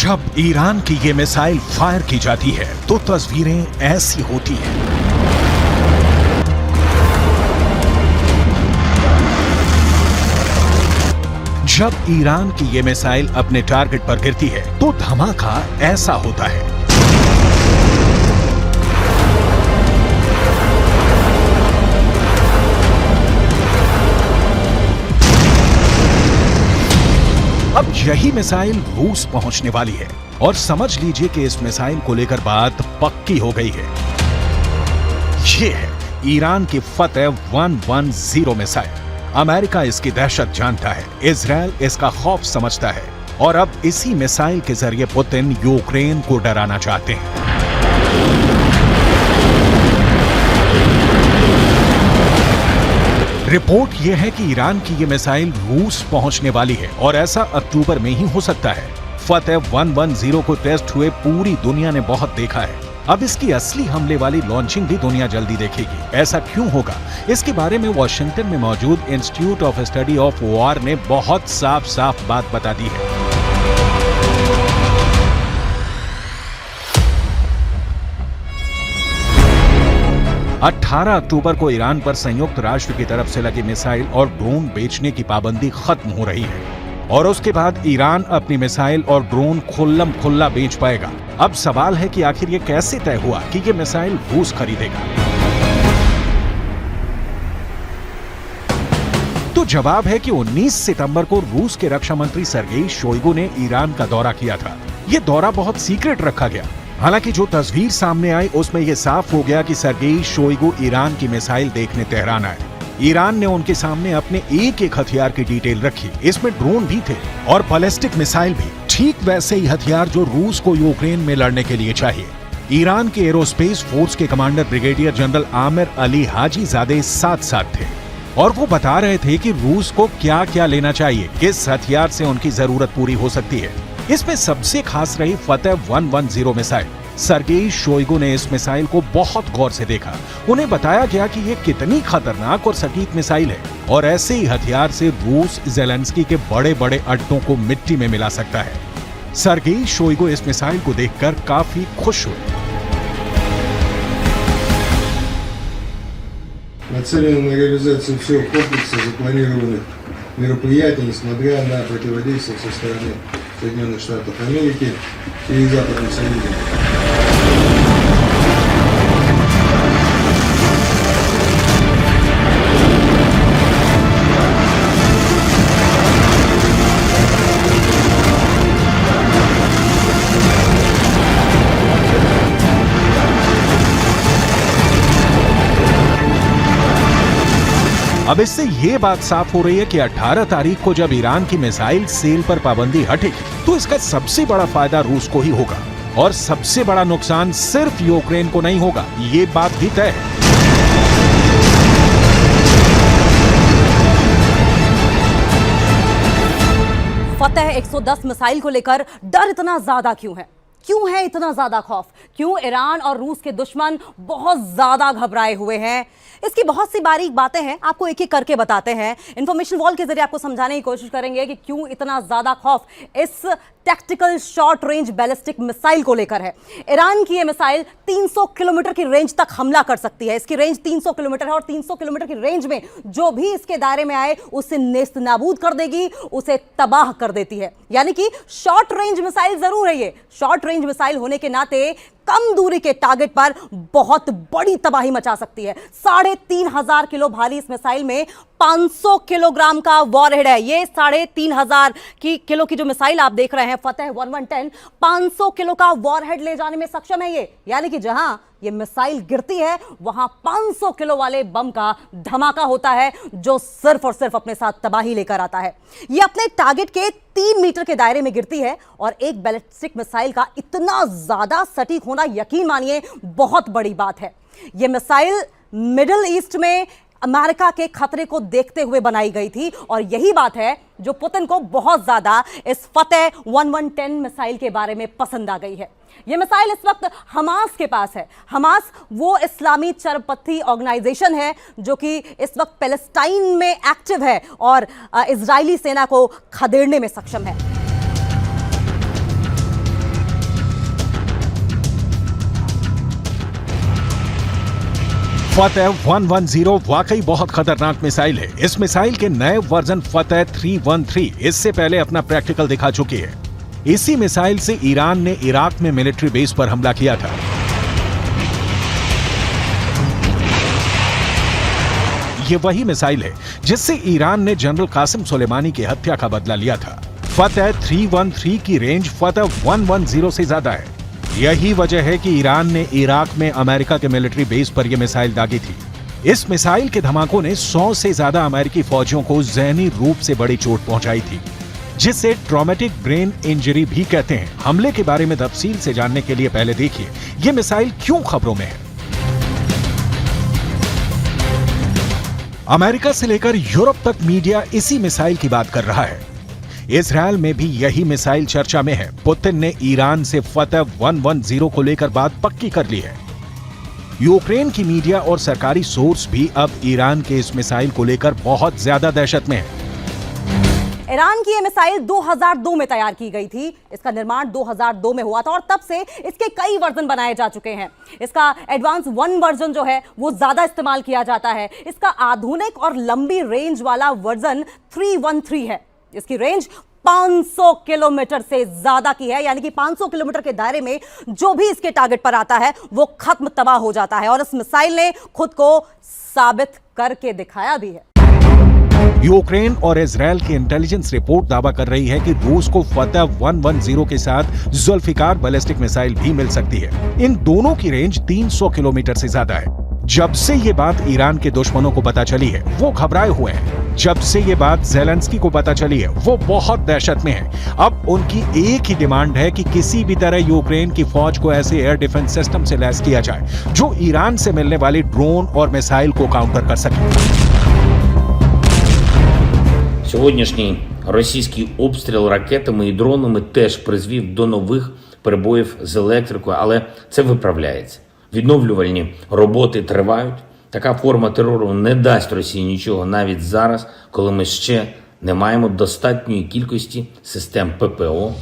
जब ईरान की ये मिसाइल फायर की जाती है तो तस्वीरें ऐसी होती हैं। जब ईरान की ये मिसाइल अपने टारगेट पर गिरती है तो धमाका ऐसा होता है। अब यही मिसाइल रूस पहुंचने वाली है और समझ लीजिए कि इस मिसाइल को लेकर बात पक्की हो गई है। ये है ईरान की फतेह 110 मिसाइल। अमेरिका इसकी दहशत जानता है, इजराइल इसका खौफ समझता है और अब इसी मिसाइल के जरिए पुतिन यूक्रेन को डराना चाहते हैं। रिपोर्ट यह है कि ईरान की ये मिसाइल रूस पहुंचने वाली है और ऐसा अक्टूबर में ही हो सकता है। फतेह 110 को टेस्ट हुए पूरी दुनिया ने बहुत देखा है। अब इसकी असली हमले वाली लॉन्चिंग भी दुनिया जल्दी देखेगी। ऐसा क्यों होगा, इसके बारे में वॉशिंगटन में मौजूद institute of study of war ने बहुत साफ साफ बात बता दी है। अठारह अक्टूबर को ईरान पर संयुक्त राष्ट्र की तरफ से लगी मिसाइल और ड्रोन बेचने की पाबंदी खत्म हो रही है और उसके बाद ईरान अपनी मिसाइल और ड्रोन खुल्लम खुल्ला बेच पाएगा। अब सवाल है कि आखिर ये कैसे तय हुआ कि ये मिसाइल रूस खरीदेगा। तो जवाब है कि 19 सितंबर को रूस के रक्षा मंत्री सर्गेई शोइगु ने ईरान का दौरा किया था। ये दौरा बहुत सीक्रेट रखा गया। हालांकि जो तस्वीर सामने आई उसमें यह साफ हो गया कि सर्गेई शोइगु ईरान की मिसाइल देखने तेहरान आए। ईरान ने उनके सामने अपने एक एक हथियार की डिटेल रखी। इसमें ड्रोन भी थे और बैलिस्टिक मिसाइल भी, ठीक वैसे ही हथियार जो रूस को यूक्रेन में लड़ने के लिए चाहिए। ईरान के एरोस्पेस फोर्स के commander brigadier general Amir Ali Hajizadeh साथ साथ थे और वो बता रहे थे कि रूस को क्या क्या लेना चाहिए, किस हथियार से उनकी जरूरत पूरी हो सकती है। इसमें सबसे खास रही फतेह 110 मिसाइल। सर्गेई शोइगु ने इस मिसाइल को बहुत गौर से देखा। उन्हें बताया गया कि ये कितनी खतरनाक और सटीक मिसाइल है और ऐसे ही हथियार से रूस ज़ेलेंस्की के बड़े बड़े अड्डों को मिट्टी में मिला सकता है। सर्गेई शोइगु इस मिसाइल को देखकर काफी खुश हुए। Нацелена на реализацию всего комплекса запланированных мероприятий, несмотря на противодействие со стороны Соединенных Штатов Америки и Западных союзников. अब इससे ये बात साफ हो रही है कि 18 तारीख को जब ईरान की मिसाइल सेल पर पाबंदी हटेगी तो इसका सबसे बड़ा फायदा रूस को ही होगा और सबसे बड़ा नुकसान सिर्फ यूक्रेन को नहीं होगा, ये बात भी तय है। फतेह 110 मिसाइल को लेकर डर इतना ज्यादा क्यों है? क्यों है इतना ज्यादा खौफ? क्यों ईरान और रूस के दुश्मन बहुत ज्यादा घबराए हुए हैं? इसकी बहुत सी बारीक बातें हैं, आपको एक एक करके बताते हैं। इंफॉर्मेशन वॉल के जरिए आपको समझाने की कोशिश करेंगे कि क्यों इतना ज्यादा खौफ इस tactical short range ballistic missile को लेकर है। ईरान की यह मिसाइल 300 किलोमीटर की रेंज तक हमला कर सकती है। इसकी रेंज 300 किलोमीटर है और 300 किलोमीटर की रेंज में जो भी इसके दायरे में आए उसे नेस्त नाबूद कर देगी, उसे तबाह कर देती है। यानी कि शॉर्ट रेंज मिसाइल जरूर है ये, शॉर्ट रेंज मिसाइल होने के नाते कम दूरी के टारगेट पर बहुत बड़ी तबाही मचा सकती है। 3500 किलो भारी इस मिसाइल में 500 किलोग्राम का वॉरहेड है। ये 3500 किलो की जो मिसाइल आप देख रहे हैं फतेह 110, 500 किलो का वॉरहेड ले जाने में सक्षम है ये। यानी कि जहां ये मिसाइल गिरती है वहां 500 किलो वाले बम का धमाका होता है जो सिर्फ और सिर्फ अपने साथ तबाही लेकर आता है। ये अपने टारगेट के 3 मीटर के दायरे में गिरती है और एक बैलिस्टिक मिसाइल का इतना ज्यादा सटीक होना, यकीन मानिए, बहुत बड़ी बात है। यह मिसाइल मिडिल ईस्ट में अमेरिका के खतरे को देखते हुए बनाई गई थी और यही बात है जो पुतिन को बहुत ज्यादा इस फतेह 110 मिसाइल के बारे में पसंद आ गई है। यह मिसाइल इस वक्त हमास के पास है। हमास वो इस्लामी चरपंथी ऑर्गेनाइजेशन है जो कि इस वक्त पैलेस्टाइन में एक्टिव है और इजरायली सेना को खदेड़ने में सक्षम है। फतेह 110 वाकई बहुत खतरनाक मिसाइल है। इस मिसाइल के नए वर्जन फतेह 313 इससे पहले अपना प्रैक्टिकल दिखा चुकी है। इसी मिसाइल से ईरान ने इराक में मिलिट्री बेस पर हमला किया था। ये वही मिसाइल है जिससे ईरान ने जनरल कासिम सुलेमानी की हत्या का बदला लिया था। फतेह 313 की रेंज फतेह 110 से ज्यादा है। यही वजह है कि ईरान ने इराक में अमेरिका के मिलिट्री बेस पर यह मिसाइल दागी थी। इस मिसाइल के धमाकों ने 100 से ज्यादा अमेरिकी फौजियों को जहनी रूप से बड़ी चोट पहुंचाई थी, जिसे ट्रॉमेटिक ब्रेन इंजरी भी कहते हैं। हमले के बारे में तफसील से जानने के लिए पहले देखिए यह मिसाइल क्यों खबरों में है। अमेरिका से लेकर यूरोप तक मीडिया इसी मिसाइल की बात कर रहा है। इजरायल में भी यही मिसाइल चर्चा में है। पुतिन ने ईरान से फतेह 110 को लेकर बात पक्की कर ली है। यूक्रेन की मीडिया और सरकारी सोर्स भी अब ईरान के इस मिसाइल को लेकर बहुत ज्यादा दहशत में है। ईरान की यह मिसाइल 2002 में तैयार की गई थी। इसका निर्माण 2002 में हुआ था और तब से इसके कई वर्जन बनाए जा चुके हैं। इसका एडवांस 1 वर्जन जो है वो ज्यादा इस्तेमाल किया जाता है। इसका आधुनिक और लंबी रेंज वाला वर्जन 313 है। इसकी रेंज 500 किलोमीटर से ज्यादा की है, यानी कि 500 किलोमीटर के दायरे में जो भी इसके टारगेट पर आता है वो खत्म तबाह हो जाता है। और इस मिसाइल ने खुद को साबित करके दिखाया भी है। यूक्रेन और इजरायल की इंटेलिजेंस रिपोर्ट दावा कर रही है कि रूस को फतेह 110 के साथ जुल्फिकार बैलिस्टिक मिसाइल भी मिल सकती है। इन दोनों की रेंज 300 किलोमीटर से ज्यादा है। जब से ये बात ईरान के दुश्मनों को पता चली है वो घबराए हुए हैं। जब से ये बात ज़ेलेंस्की को पता चली है वो बहुत दहशत में है। अब उनकी एक ही डिमांड है कि किसी भी तरह यूक्रेन की फौज को ऐसे एयर डिफेंस सिस्टम से लैस किया जाए जो ईरान से मिलने वाली ड्रोन और मिसाइल को काउंटर कर सके। Сьогоднішній російський обстріл ракетами і дронами теж призвів до нових перебоїв з електрикою, але це виправляється. Відновлювальні роботи тривають. Така форма терору не дасть Росії нічого навіть зараз, коли ми ще не маємо достатньої кількості систем ППО.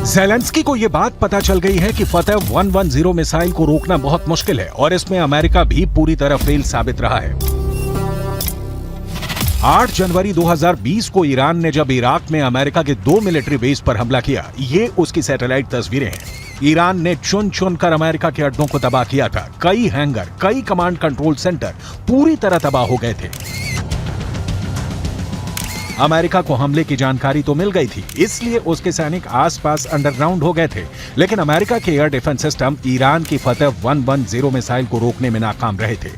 ज़ेलेंस्की को यह बात पता चल गई है कि फतेह 110 मिसाइल को रोकना बहुत मुश्किल है और इसमें अमेरिका भी पूरी तरह फेल साबित रहा है। 8 जनवरी 2020 को ईरान ने जब इराक में अमेरिका के 2 मिलिट्री बेस पर हमला किया, ये उसकी सैटेलाइट तस्वीरें हैं। ईरान ने चुन चुनकर अमेरिका के अड्डों को तबाह किया था। कई हैंगर, कई कमांड कंट्रोल सेंटर पूरी तरह तबाह हो गए थे। अमेरिका को हमले की जानकारी तो मिल गई थी, इसलिए उसके सैनिक आसपास अंडरग्राउंड हो गए थे। लेकिन अमेरिका के एयर डिफेंस सिस्टम ईरान की फतेह 110 मिसाइल को रोकने में नाकाम रहे थे।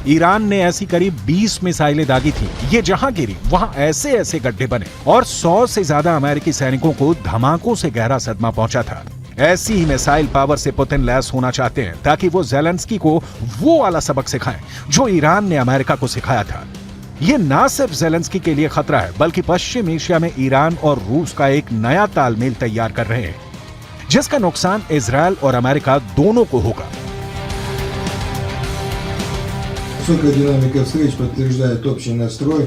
ईरान ने ऐसी करीब 20 मिसाइलें दागी थी। ये जहां गिरी वहां ऐसे ऐसे गड्ढे बने और 100 से ज्यादा अमेरिकी सैनिकों को धमाकों से गहरा सदमा पहुंचा था। ऐसी ही मिसाइल पावर से पुतिन लैस होना चाहते हैं ताकि वो ज़ेलेंस्की को वो वाला सबक सिखाएं जो ईरान ने अमेरिका को सिखाया था। ये ना सिर्फ ज़ेलेंस्की के लिए खतरा है बल्कि पश्चिम एशिया में ईरान और रूस का एक नया तालमेल तैयार कर रहे हैं, जिसका नुकसान इजरायल और अमेरिका दोनों को होगा। Высокая динамика встреч подтверждает общий настрой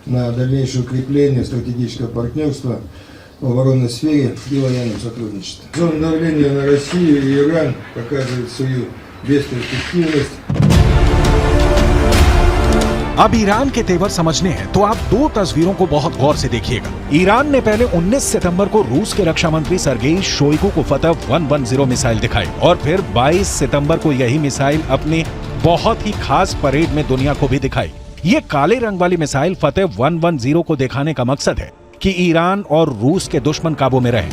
на дальнейшее укрепление стратегического партнерства в оборонной сфере и военном сотрудничестве. Зона давления на Россию и Иран показывает свою бесперспективность. अब ईरान के तेवर समझने हैं तो आप 2 तस्वीरों को बहुत गौर से देखिएगा। ईरान ने पहले 19 सितंबर को रूस के रक्षा मंत्री सर्गेई शोइगु को फतेह 110 मिसाइल दिखाई और फिर 22 सितंबर को यही मिसाइल अपने बहुत ही खास परेड में दुनिया को भी दिखाई। ये काले रंग वाली मिसाइल फतेह 110 को दिखाने का मकसद है कि ईरान और रूस के दुश्मन काबू में रहें।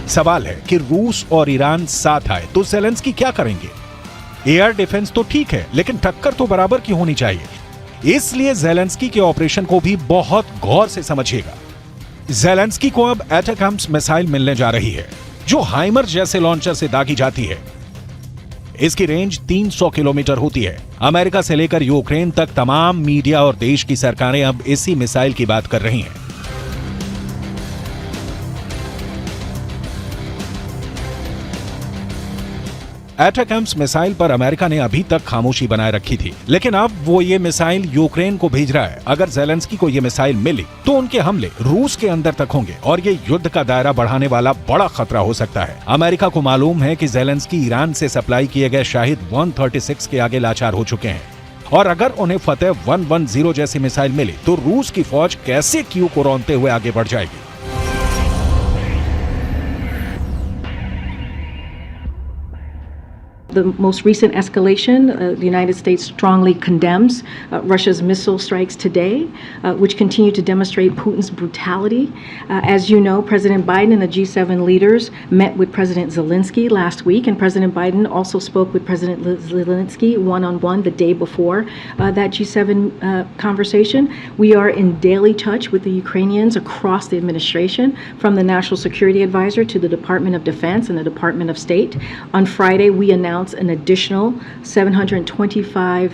सवाल है कि रूस और ईरान साथ आए तो ज़ेलेंस्की क्या करेंगे? एयर डिफेंस तो ठीक है, लेकिन टक्कर तो बराबर की होनी चाहिए। इसलिए ज़ेलेंस्की के ऑपरेशन को भी बहुत गौर से समझिएगा। ज़ेलेंस्की को अब एटैकम्स मिसाइल मिलने जा रही है जो हाइमर जैसे लॉन्चर से दागी जाती है। इसकी रेंज 300 किलोमीटर होती है। अमेरिका से लेकर यूक्रेन तक तमाम मीडिया और देश की सरकारें अब इसी मिसाइल की बात कर रही हैं। एटैकम्स मिसाइल पर अमेरिका ने अभी तक खामोशी बनाए रखी थी, लेकिन अब वो ये मिसाइल यूक्रेन को भेज रहा है। अगर ज़ेलेंस्की को ये मिसाइल मिली तो उनके हमले रूस के अंदर तक होंगे और ये युद्ध का दायरा बढ़ाने वाला बड़ा खतरा हो सकता है। अमेरिका को मालूम है कि ज़ेलेंस्की ईरान से सप्लाई किए गए शाहिद 136 के आगे लाचार हो चुके हैं, और अगर उन्हें फतेह 110 जैसी मिसाइल मिली तो रूस की फौज कैसे कीव को रौंदते हुए आगे बढ़ जाएगी। The most recent escalation, the United States strongly condemns Russia's missile strikes today, which continue to demonstrate Putin's brutality. As you know, President Biden and the G7 leaders met with President Zelensky last week, and President Biden also spoke with President Zelensky one-on-one the day before that G7 conversation. We are in daily touch with the Ukrainians across the administration, from the National Security Advisor to the Department of Defense and the Department of State. On Friday, we announced an additional $725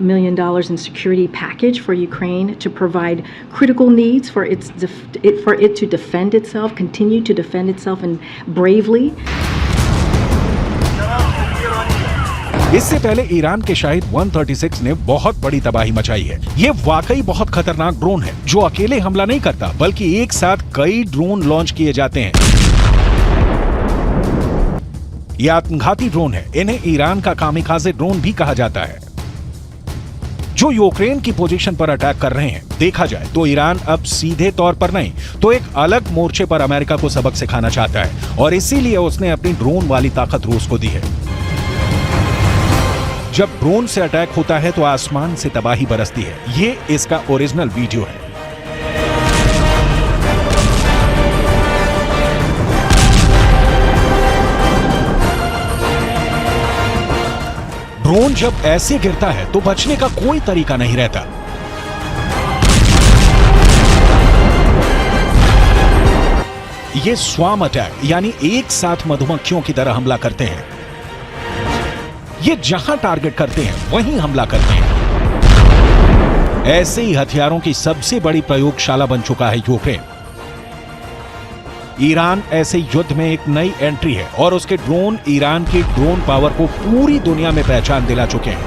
million in security package for Ukraine to provide critical needs for it to defend itself, continue to defend itself, and bravely. इससे पहले Iran के शाहिद 136 ने बहुत बड़ी तबाही मचाई है। ये वाकई बहुत खतरनाक ड्रोन है जो अकेले हमला नहीं करता, बल्कि एक साथ कई ड्रोन लॉन्च किए जाते हैं। ये आत्मघाती ड्रोन है। इन्हें ईरान का कामिकाज़े ड्रोन भी कहा जाता है, जो यूक्रेन की पोजीशन पर अटैक कर रहे हैं। देखा जाए तो ईरान अब सीधे तौर पर नहीं तो एक अलग मोर्चे पर अमेरिका को सबक सिखाना चाहता है, और इसीलिए उसने अपनी ड्रोन वाली ताकत रूस को दी है। जब ड्रोन से अटैक होता है तो आसमान से तबाही बरसती है। ये इसका ओरिजिनल वीडियो है। ड्रोन जब ऐसे गिरता है तो बचने का कोई तरीका नहीं रहता। ये स्वार्म अटैक यानी एक साथ मधुमक्खियों की तरह हमला करते हैं। ये जहां टारगेट करते हैं वहीं हमला करते हैं। ऐसे ही हथियारों की सबसे बड़ी प्रयोगशाला बन चुका है यूक्रेन। ईरान ऐसे युद्ध में एक नई एंट्री है, और उसके ड्रोन ईरान की ड्रोन पावर को पूरी दुनिया में पहचान दिला चुके हैं।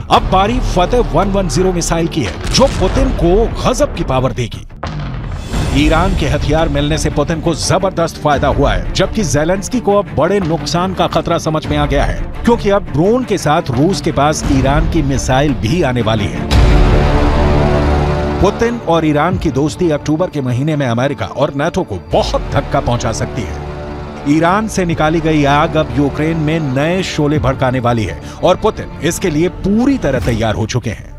अब बारी फतेह 110 मिसाइल की है, जो पुतिन को गजब की पावर देगी। ईरान के हथियार मिलने से पुतिन को जबरदस्त फायदा हुआ है, जबकि ज़ेलेंस्की को अब बड़े नुकसान का खतरा समझ में आ गया है, क्योंकि अब ड्रोन के साथ रूस के पास ईरान की मिसाइल भी आने वाली है। पुतिन और ईरान की दोस्ती अक्टूबर के महीने में अमेरिका और नाटो को बहुत धक्का पहुंचा सकती है। ईरान से निकाली गई आग अब यूक्रेन में नए शोले भड़काने वाली है, और पुतिन इसके लिए पूरी तरह तैयार हो चुके हैं।